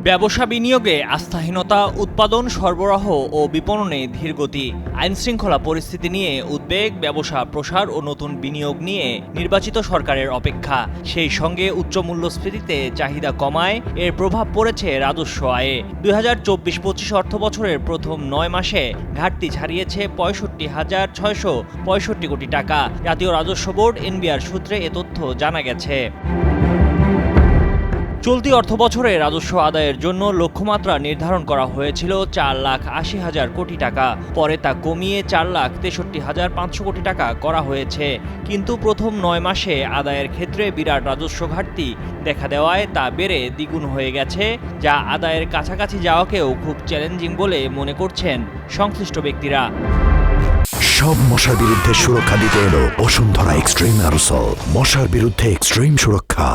ব্যবসা বিনিয়োগে আস্থাহীনতা, উৎপাদন সরবরাহ ও বিপণনে ধীরগতি, আইনশৃঙ্খলা পরিস্থিতি নিয়ে উদ্বেগ, ব্যবসা প্রসার ও নতুন বিনিয়োগ নিয়ে নির্বাচিত সরকারের অপেক্ষা। সেই সঙ্গে উচ্চ মূল্যস্ফীতিতে চাহিদা কমায় এর প্রভাব পড়েছে রাজস্ব আয়ে। 2024-25 অর্থবছরের প্রথম 9 মাসে ঘাটতি ছাড়িয়েছে 65,665 কোটি টাকা। জাতীয় রাজস্ব বোর্ড এনবিআর সূত্রে এ তথ্য জানা গেছে। চলতি অর্থবছরে রাজস্ব আদায়ের জন্য লক্ষ্যমাত্রা নির্ধারণ করা হয়েছিল 4,80,000 কোটি টাকা। পরে তা কমিয়ে 4,63,500 কোটি টাকা করা হয়েছে। কিন্তু প্রথম 9 মাসে আদায়ের ক্ষেত্রে বিরাট রাজস্ব ঘাটতি দেখা দেওয়ায় তা বেড়ে দ্বিগুণ হয়ে গেছে, যা আদায়ের কাছাকাছি যাওয়াকেও খুব চ্যালেঞ্জিং বলে মনে করছেন সংশ্লিষ্ট ব্যক্তিরা। সব মশার বিরুদ্ধে সুরক্ষা দিতে এলো বসুন্ধরা এক্সট্রিম অ্যারোসল, মশার বিরুদ্ধে এক্সট্রিম সুরক্ষা।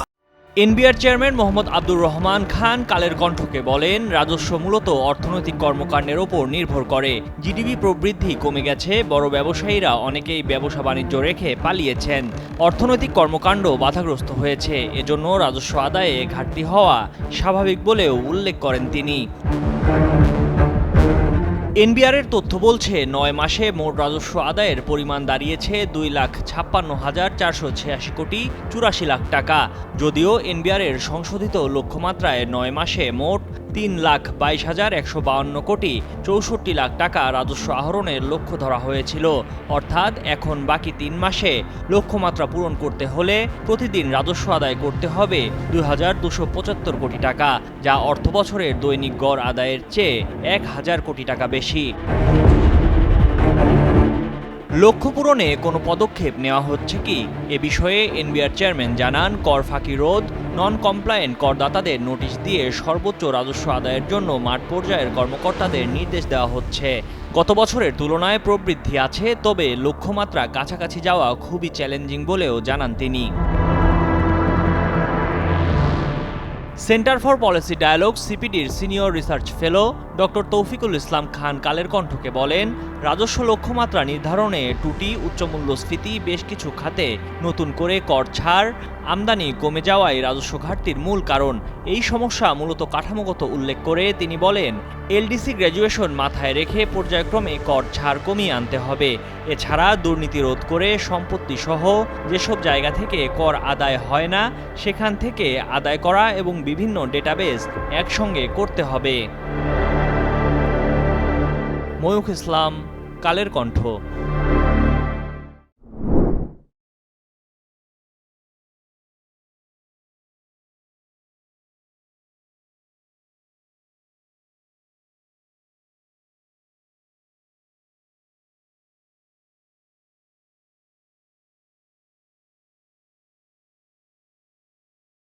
এনবিআর চেয়ারম্যান মোহাম্মদ আব্দুর রহমান খান কালের কণ্ঠকে বলেন, রাজস্ব মূলত অর্থনৈতিক কর্মকাণ্ডের ওপর নির্ভর করে। জিডিপি প্রবৃদ্ধি কমে গেছে, বড় ব্যবসায়ীরা অনেকেই ব্যবসা বাণিজ্য রেখে পালিয়েছেন। অর্থনৈতিক কর্মকাণ্ড বাধাগ্রস্ত হয়েছে, এজন্য রাজস্ব আদায়ে ঘাটতি হওয়া স্বাভাবিক বলেও উল্লেখ করেন তিনি। এনবিআরের তথ্য বলছে 9 মাসে মোট রাজস্ব আদায়ের পরিমাণ দাঁড়িয়েছে 2,56,486 কোটি 84 লাখ টাকা। যদিও এনবিআরের সংশোধিত লক্ষ্যমাত্রায় 9 মাসে মোট 3,22,152 কোটি 64 লাখ টাকা রাজস্ব আহরণের লক্ষ্য ধরা হয়েছিল। অর্থাৎ এখন বাকি 3 মাসে লক্ষ্যমাত্রা পূরণ করতে হলে প্রতিদিন রাজস্ব আদায় করতে হবে 2,275 কোটি টাকা, যা অর্থবছরের দৈনিক গড় আদায়ের চেয়ে 1,000 কোটি টাকা বেশি। লক্ষ্য পূরণে কোনো পদক্ষেপ নেওয়া হচ্ছে কি, এ বিষয়ে এনবিআর চেয়ারম্যান জানান, কর ফাঁকি রোধ, নন কমপ্লায়েন্ট করদাতাদের নোটিশ দিয়ে সর্বোচ্চ রাজস্ব আদায়ের জন্য মাঠ পর্যায়ের কর্মকর্তাদের নির্দেশ দেওয়া হচ্ছে। গত বছরের তুলনায় প্রবৃদ্ধি আছে, তবে লক্ষ্যমাত্রা কাছাকাছি যাওয়া খুবই চ্যালেঞ্জিং বলেও জানান তিনি। সেন্টার ফর পলিসি ডায়ালগ সিপিডির senior research fellow doctor Taufiqul Islam Khan কালের কণ্ঠকে বলেন, রাজস্ব লক্ষ্যমাত্রা নির্ধারণে ত্রুটি, উচ্চমূল্যস্ফীতি, বেশ কিছু খাতে নতুন করে কর ছাড়, আমদানি কমে যাওয়াই রাজস্ব ঘাটতির মূল কারণ। এই সমস্যা মূলত কাঠামোগত উল্লেখ করে তিনি বলেন, এলডিসি গ্র্যাজুয়েশন মাথায় রেখে পর্যায়ক্রমে কর ছাড় কমিয়ে আনতে হবে। এছাড়া দুর্নীতি রোধ করে সম্পত্তি সহ যেসব জায়গা থেকে কর আদায় হয় না সেখান থেকে আদায় করা এবং বিভিন্ন ডেটাবেস একসঙ্গে করতে হবে। ময়ূখ ইসলাম, কালের কণ্ঠ।